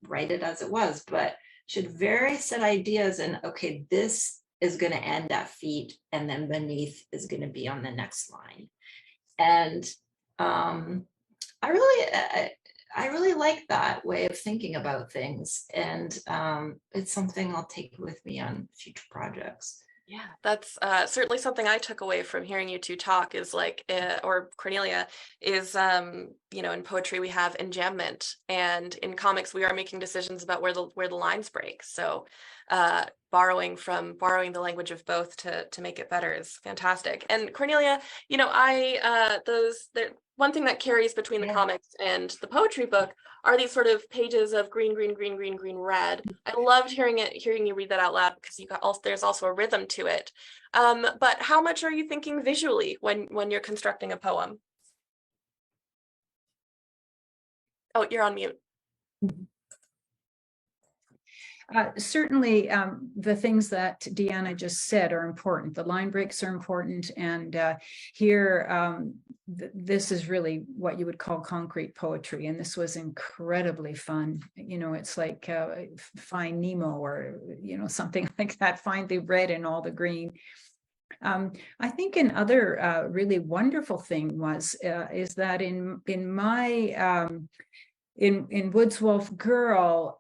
write it as it was, but should vary set ideas and okay, this is going to end at feet, and then beneath is going to be on the next line. And I really like that way of thinking about things, and it's something I'll take with me on future projects. Yeah, that's certainly something I took away from hearing you two talk is like, or Cornelia, is, in poetry we have enjambment, and in comics we are making decisions about where the lines break. So borrowing the language of both to make it better is fantastic. And Cornelia, one thing that carries between the comics and the poetry book are these sort of pages of green, green, green, green, green, red. I loved hearing you read that out loud because there's also a rhythm to it. But how much are you thinking visually when you're constructing a poem? Oh, you're on mute. Certainly, the things that Diana just said are important. The line breaks are important, and here, this is really what you would call concrete poetry, and this was incredibly fun. It's like Find Nemo, or something like that. Find the red in all the green. I think another really wonderful thing is that in my in Woods Wolf Girl,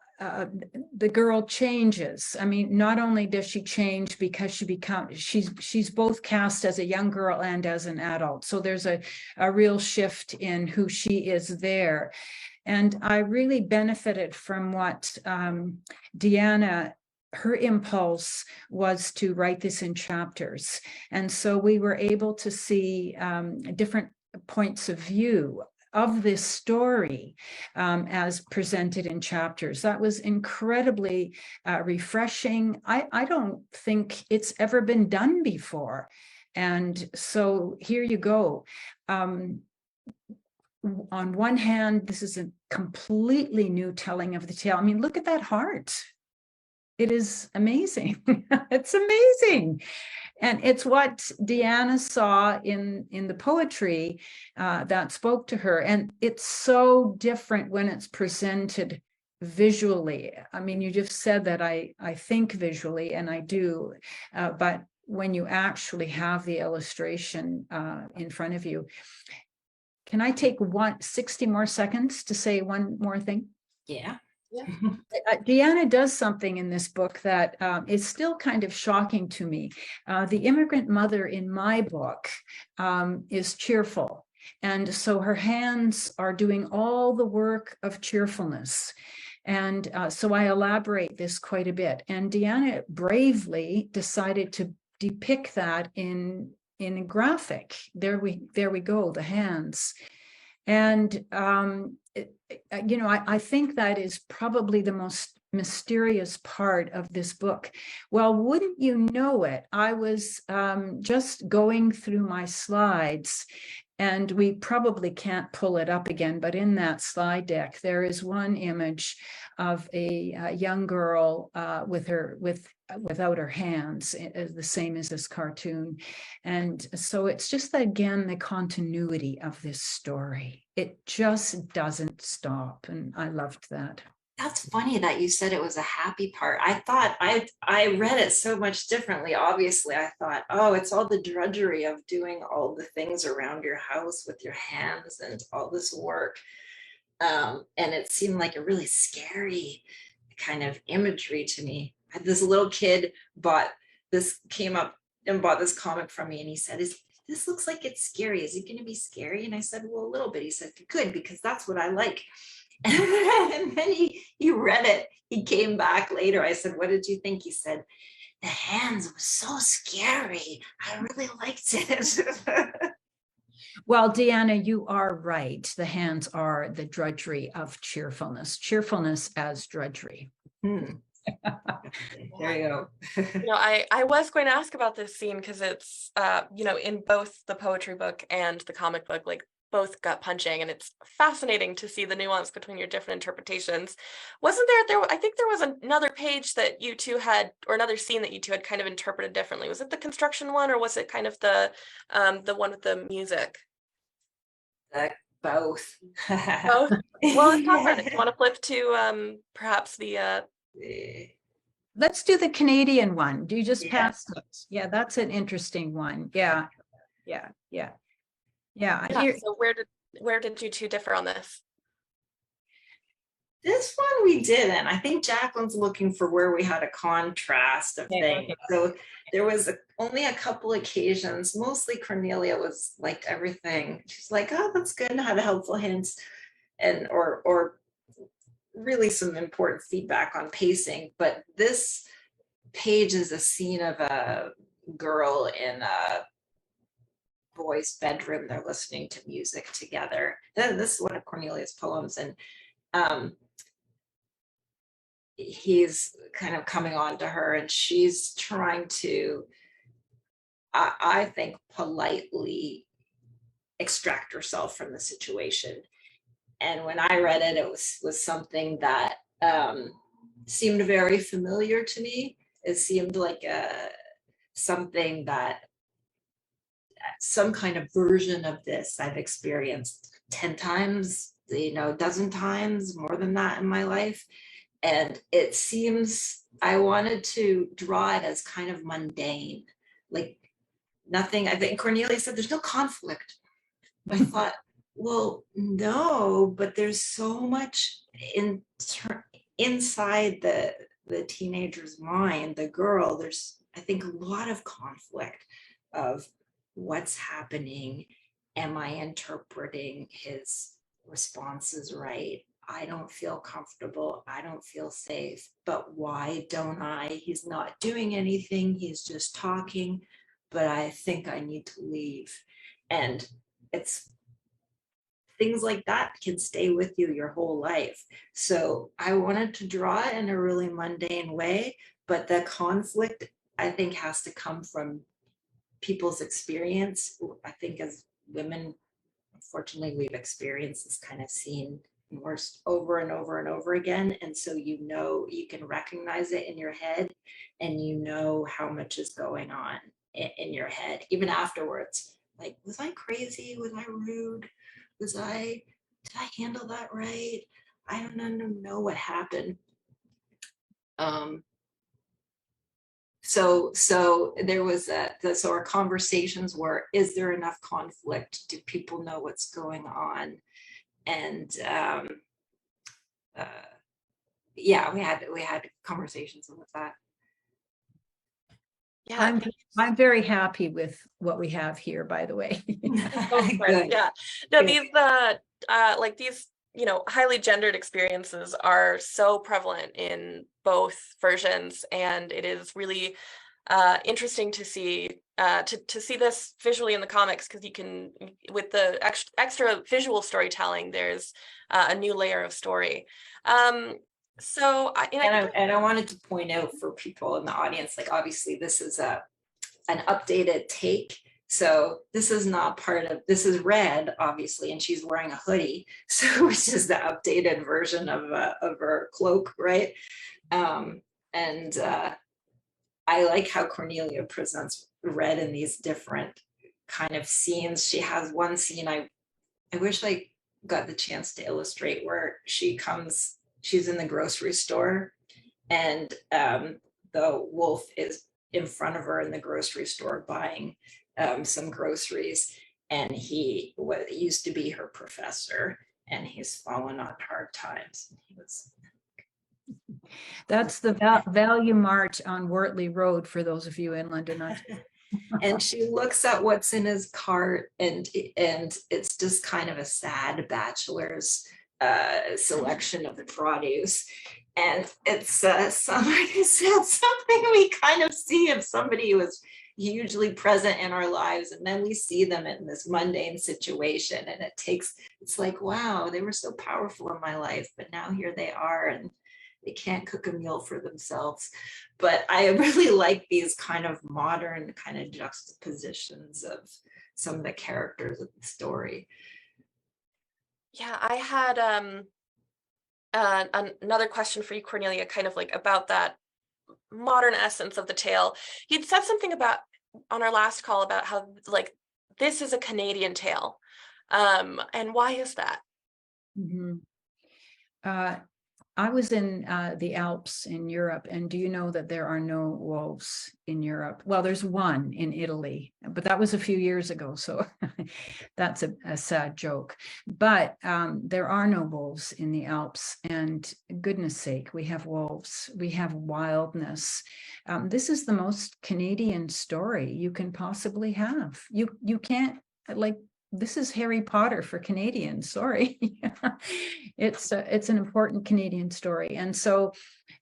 the girl changes. I mean, not only does she change because she's both cast as a young girl and as an adult. So there's a real shift in who she is there. And I really benefited from what Diana, her impulse was to write this in chapters. And so we were able to see different points of view of this story as presented in chapters. That was incredibly refreshing. I don't think it's ever been done before. And so here you go. On one hand, this is a completely new telling of the tale. I mean, look at that heart. It is amazing. It's amazing. And it's what Diana saw in the poetry that spoke to her. And it's so different when it's presented visually. I mean, you just said that I think visually, and I do, but when you actually have the illustration in front of you. Can I take 60 more seconds to say one more thing? Yeah. Yeah. Diana does something in this book that is still kind of shocking to me. The immigrant mother in my book is cheerful. And so her hands are doing all the work of cheerfulness. And so I elaborate this quite a bit. And Diana bravely decided to depict that in a graphic. There we go, the hands. And I think that is probably the most mysterious part of this book. Well, wouldn't you know it, I was just going through my slides, and we probably can't pull it up again, but in that slide deck, there is one image of a young girl without her hands, the same as this cartoon. And so it's just, again, the continuity of this story. It just doesn't stop. And I loved that. That's funny that you said it was a happy part. I thought I read it so much differently. Obviously, I thought, oh, it's all the drudgery of doing all the things around your house with your hands and all this work. And it seemed like a really scary kind of imagery to me. This little kid came up and bought this comic from me, and he said, this looks like it's scary. Is it going to be scary? And I said, well, a little bit. He said, good, because that's what I like. And then he read it. He came back later. I said, what did you think? He said, the hands was so scary. I really liked it. Well, Diana, you are right. The hands are the drudgery of cheerfulness as drudgery. There you go. I was going to ask about this scene because it's, in both the poetry book and the comic book, like both gut punching, and it's fascinating to see the nuance between your different interpretations. Wasn't there, I think there was another page that you two had, or another scene that you two had kind of interpreted differently. Was it the construction one, or was it kind of the one with the music? Both. Both. Well, let's talk about it. Do you want to flip to perhaps the Let's do the Canadian one. Do you just Yeah. pass it? Yeah, that's an interesting one. Yeah. Here, so where did you two differ on this? This one we didn't. I think Jacqueline's looking for where we had a contrast of things. okay. So there was only a couple occasions. Mostly Cornelia was liked everything. She's like, oh, that's good, and had helpful hints, and or really some important feedback on pacing. But this page is a scene of a girl in a boy's bedroom. They're listening to music together. This is one of Cornelia's poems, and he's kind of coming on to her, and she's trying to, I think, politely extract herself from the situation. And when I read it, it was something that seemed very familiar to me. It seemed like something that, some kind of version of this I've experienced 10 times, a dozen times, more than that in my life. And it seems, I wanted to draw it as kind of mundane, like nothing. I think Cornelia said there's no conflict. I thought, well, no, but there's so much inside the teenager's mind, the girl. There's, I think, a lot of conflict of what's happening. Am I interpreting his responses right? I don't feel comfortable. I don't feel safe. But why don't I? He's not doing anything. He's just talking. But I think I need to leave. And it's things like that can stay with you your whole life. So I wanted to draw it in a really mundane way, but the conflict, I think, has to come from people's experience. I think as women, unfortunately, we've experienced this kind of scene worse over and over and over again. And so, you can recognize it in your head, and how much is going on in your head, even afterwards. Like, was I crazy? Was I rude? Did I handle that right? I don't know what happened. So there was so our conversations were, is there enough conflict? Do people know what's going on? And yeah, we had conversations with that. Yeah, I'm very happy with what we have here, by the way. yeah. No, these like these, highly gendered experiences are so prevalent in both versions, and it is really interesting to see to see this visually in the comics, because you can, with the extra visual storytelling, there's a new layer of story. So I wanted to point out for people in the audience, like, obviously this is an updated take. So this is not this is red, obviously, and she's wearing a hoodie, so which is the updated version of her cloak, right? And I like how Cornelia presents red in these different kind of scenes. She has one scene, I wish I got the chance to illustrate, where she's in the grocery store, and the wolf is in front of her in the grocery store buying some groceries, and he used to be her professor, and he's fallen on hard times. That's the Value Mart on Wortley Road, for those of you in London, Ontario. And she looks at what's in his cart, and it's just kind of a sad bachelor's selection of the produce. And it's something we kind of see of somebody who was hugely present in our lives, and then we see them in this mundane situation, and it's like, wow, they were so powerful in my life, but now here they are, and they can't cook a meal for themselves. But I really like these kind of modern kind of juxtapositions of some of the characters of the story. Yeah, I had another question for you, Cornelia, kind of like about that modern essence of the tale. You'd said something about on our last call about how like this is a Canadian tale. And why is that? Mhm. Uh, I was in the Alps in Europe, and do you know that there are no wolves in Europe? Well, there's one in Italy, but that was a few years ago, so that's a sad joke. But there are no wolves in the Alps, and goodness sake, we have wolves. We have wildness. This is the most Canadian story you can possibly have. You can't like this is Harry Potter for Canadians. Sorry, it's an important Canadian story, and so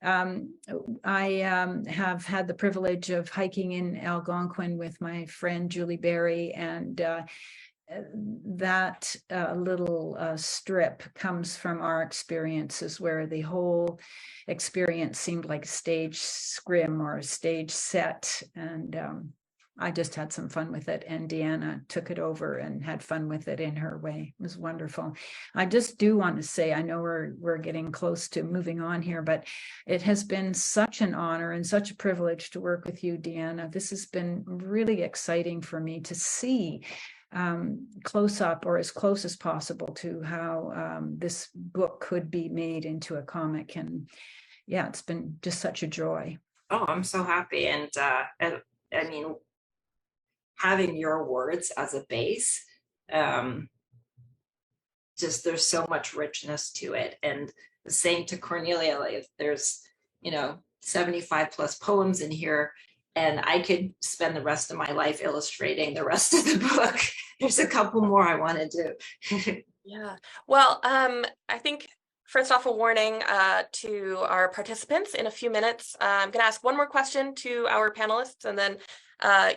I have had the privilege of hiking in Algonquin with my friend Julie Berry, and that little strip comes from our experiences, where the whole experience seemed like a stage scrim or a stage set, and I just had some fun with it, and Deanna took it over and had fun with it in her way. It was wonderful. I just do want to say, I know we're getting close to moving on here, but it has been such an honor and such a privilege to work with you, Deanna. This has been really exciting for me to see close up, or as close as possible, to how this book could be made into a comic. And yeah, it's been just such a joy. Oh, I'm so happy. And I mean, having your words as a base, um, just there's so much richness to it. And the same to Cornelia, like there's, 75 plus poems in here, and I could spend the rest of my life illustrating the rest of the book. There's a couple more I want to do. Yeah. Well, I think first off, a warning to our participants. In a few minutes, I'm going to ask one more question to our panelists, and then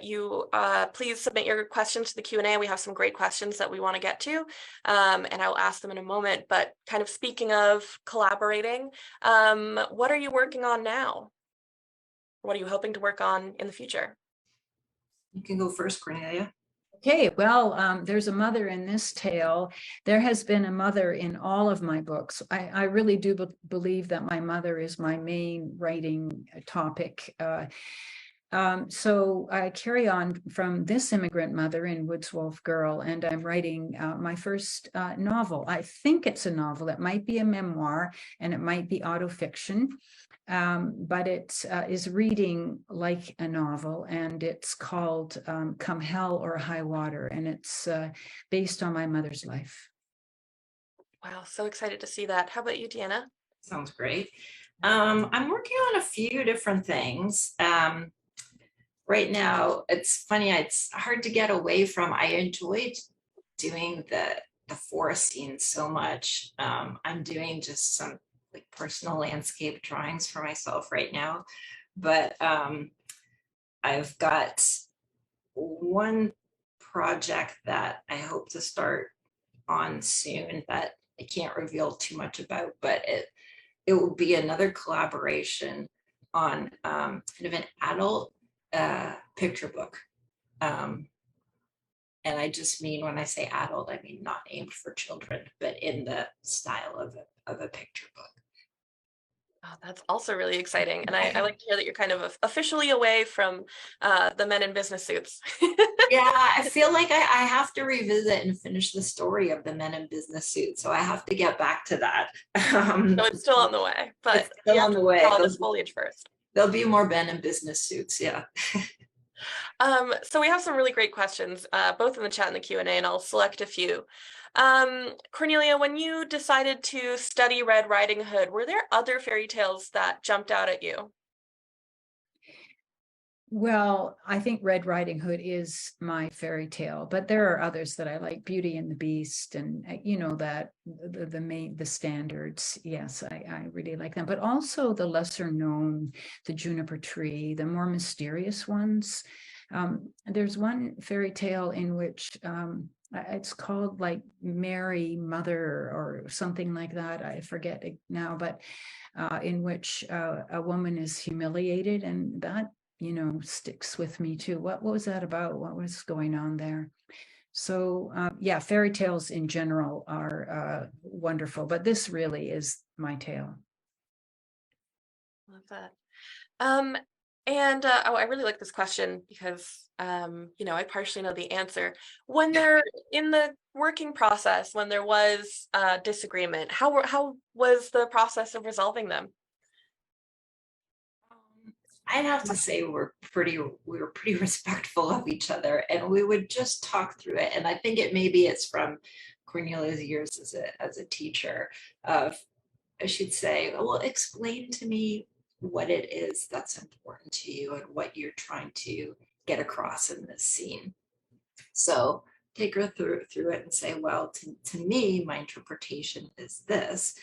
you please submit your questions to the Q&A. We have some great questions that we want to get to, and I will ask them in a moment. But kind of speaking of collaborating, what are you working on now? What are you hoping to work on in the future? You can go first, Cornelia. Okay, well, there's a mother in this tale. There has been a mother in all of my books. I really do believe that my mother is my main writing topic. So I carry on from this immigrant mother in Woods Wolf Girl, and I'm writing my first novel. I think it's a novel. It might be a memoir, and it might be autofiction. But it is reading like a novel, and it's called Come Hell or High Water, and it's based on my mother's life. Wow, so excited to see that. How about you, Deanna? Sounds great. I'm working on a few different things. Right now, it's funny, it's hard to get away from. I enjoyed doing the forest scenes so much. I'm doing just some like personal landscape drawings for myself right now, but I've got one project that I hope to start on soon that I can't reveal too much about, but it will be another collaboration on kind of an adult picture book. And I just mean, when I say adult, I mean not aimed for children, but in the style of a picture book. Oh, that's also really exciting. And I like to hear that you're kind of officially away from the men in business suits. Yeah, I feel like I have to revisit and finish the story of the men in business suits. So I have to get back to that. So it's still on the way, but it's still on the way. All this foliage first. There'll be more men in business suits, yeah. So we have some really great questions, both in the chat and the Q&A, and I'll select a few. Cornelia, when you decided to study Red Riding Hood, were there other fairy tales that jumped out at you? Well, I think Red Riding Hood is my fairy tale, but there are others that I like, Beauty and the Beast, and that the standards. Yes, I really like them, but also the lesser known, the Juniper Tree, the more mysterious ones. There's one fairy tale in which it's called like Mary Mother or something like that. I forget it now, but in which a woman is humiliated, and that sticks with me too. What was that about? What was going on there? So yeah, fairy tales in general are wonderful, but this really is my tale. Love that. Oh, I really like this question because, I partially know the answer. When they're in the working process, when there was disagreement, how was the process of resolving them? I'd have to say we were pretty respectful of each other, and we would just talk through it. And I think it's from Cornelia's years as a teacher of, she'd say, well, explain to me what it is that's important to you and what you're trying to get across in this scene. So take her through it and say, well, to me, my interpretation is this.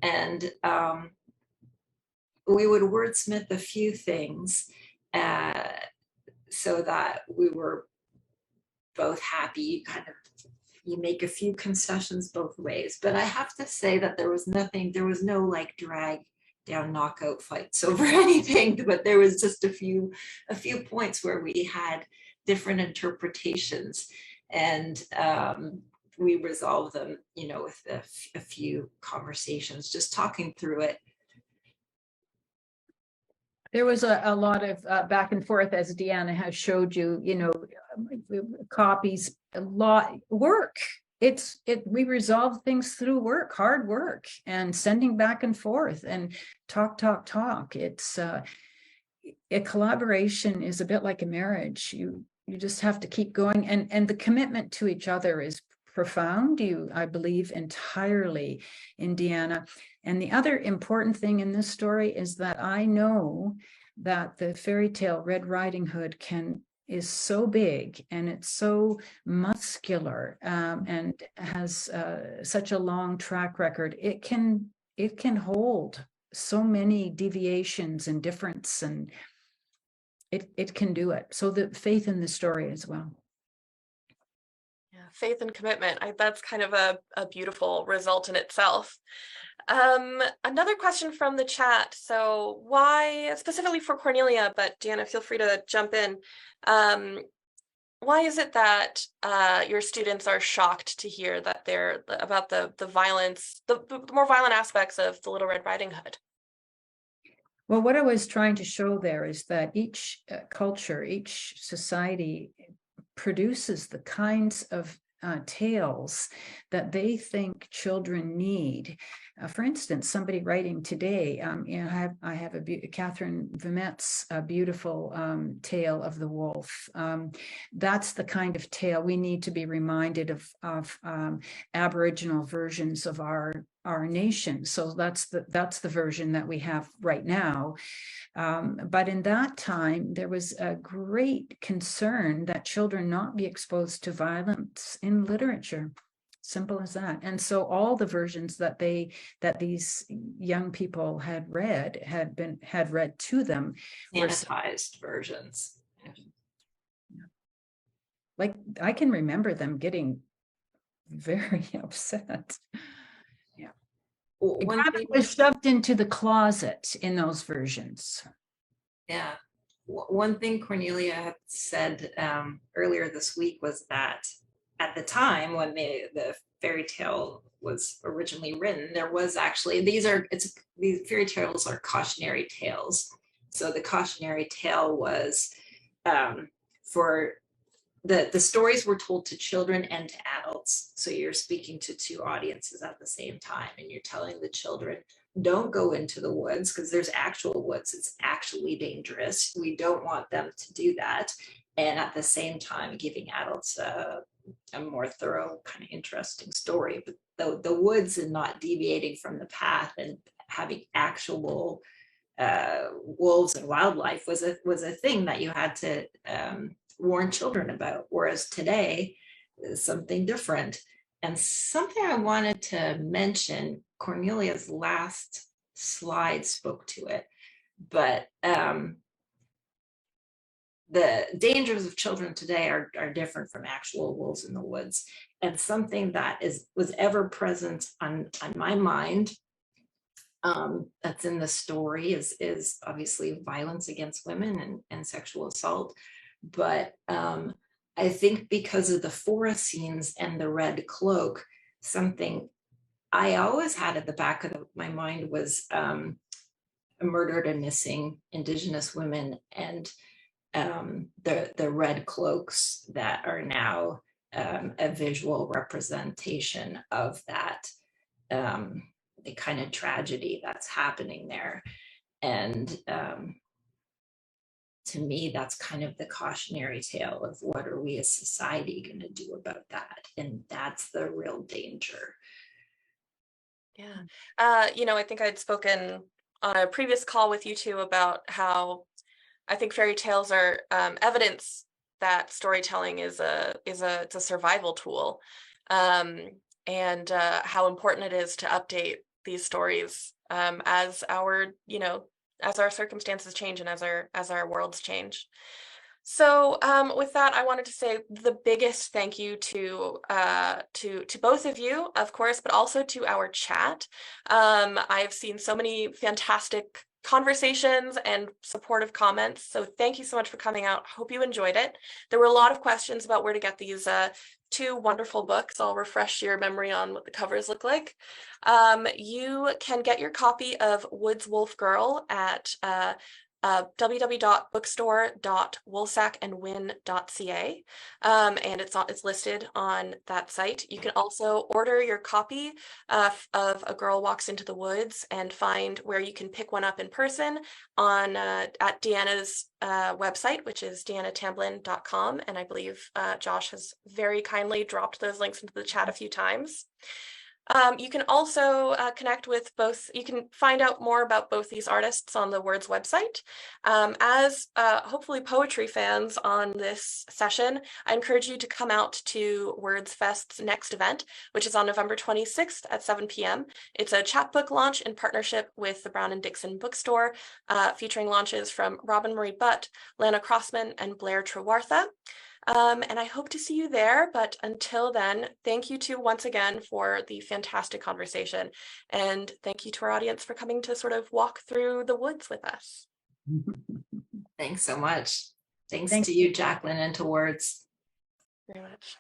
And we would wordsmith a few things so that we were both happy. You make a few concessions both ways. But I have to say that there was no like drag down knockout fights over anything, but there was just a few points where we had different interpretations, and we resolved them, with a few conversations, just talking through it. There was a lot of back and forth, as Deanna has showed you, copies, a lot work. We resolve things through work, hard work, and sending back and forth and talk. It's a collaboration is a bit like a marriage. You just have to keep going, and the commitment to each other is profound. I believe entirely in Deanna. And the other important thing in this story is that I know that the fairy tale Red Riding Hood is so big, and it's so muscular, and has such a long track record. It can hold so many deviations and difference, and it can do it. So the faith in the story as well. Yeah, faith and commitment. That's kind of a beautiful result in itself. Another question from the chat. So why, specifically for Cornelia, but Deanna, feel free to jump in. Why is it that your students are shocked to hear that they're about the violence, the more violent aspects of the Little Red Riding Hood? Well, what I was trying to show there is that each culture, each society produces the kinds of tales that they think children need. For instance, somebody writing today, I have Catherine Vermette's beautiful tale of the wolf. That's the kind of tale we need to be reminded of Aboriginal versions of our nation. So that's the version that we have right now. But in that time, there was a great concern that children not be exposed to violence in literature. Simple as that. And so all the versions that these young people had read to them sanitized versions. Like, I can remember them getting very upset. Yeah. It was shoved into the closet in those versions. Yeah. One thing Cornelia had said earlier this week was that at the time when the fairy tale was originally written, there was actually, these fairy tales are cautionary tales. So the cautionary tale was for the stories were told to children and to adults. So you're speaking to two audiences at the same time, and you're telling the children, don't go into the woods because there's actual woods. It's actually dangerous. We don't want them to do that. And at the same time, giving adults a more thorough, kind of interesting story. But the woods and not deviating from the path and having actual wolves and wildlife was a thing that you had to warn children about. Whereas today, something different. And something I wanted to mention, Cornelia's last slide spoke to it, but the dangers of children today are different from actual wolves in the woods. And something that was ever present on my mind that's in the story is obviously violence against women and sexual assault. But I think because of the forest scenes and the red cloak, something I always had at the back of my mind was murdered and missing Indigenous women, and the red cloaks that are now a visual representation of that, the kind of tragedy that's happening there. And to me, that's kind of the cautionary tale of what are we as society going to do about that? And that's the real danger. Yeah. You know, I think I'd spoken on a previous call with you two about how I think fairy tales are evidence that storytelling is it's a survival tool, and how important it is to update these stories as our, you know, as our circumstances change and as our worlds change. So with that, I wanted to say the biggest thank you to both of you, of course, but also to our chat. I've seen so many fantastic conversations and supportive comments. So thank you so much for coming out. Hope you enjoyed it. There were a lot of questions about where to get these two wonderful books. I'll refresh your memory on what the covers look like. You can get your copy of Wood's Wolf Girl at www.bookstore.woolsackandwin.ca, and it's listed on that site. You can also order your copy of A Girl Walks into the Woods and find where you can pick one up in person on at Deanna's website, which is dianatamblyn.com, and I believe Josh has very kindly dropped those links into the chat a few times. You can also connect with both. You can find out more about both these artists on the Words website. As hopefully poetry fans on this session, I encourage you to come out to Words Fest's next event, which is on November 26th at 7 p.m. It's a chapbook launch in partnership with the Brown and Dixon Bookstore, featuring launches from Robin Marie Butt, Lana Crossman, and Blair Trewartha. And I hope to see you there. But until then, thank you two once again for the fantastic conversation. And thank you to our audience for coming to sort of walk through the woods with us. Thanks so much. Thanks to you, Jacqueline, and to Words. Very much.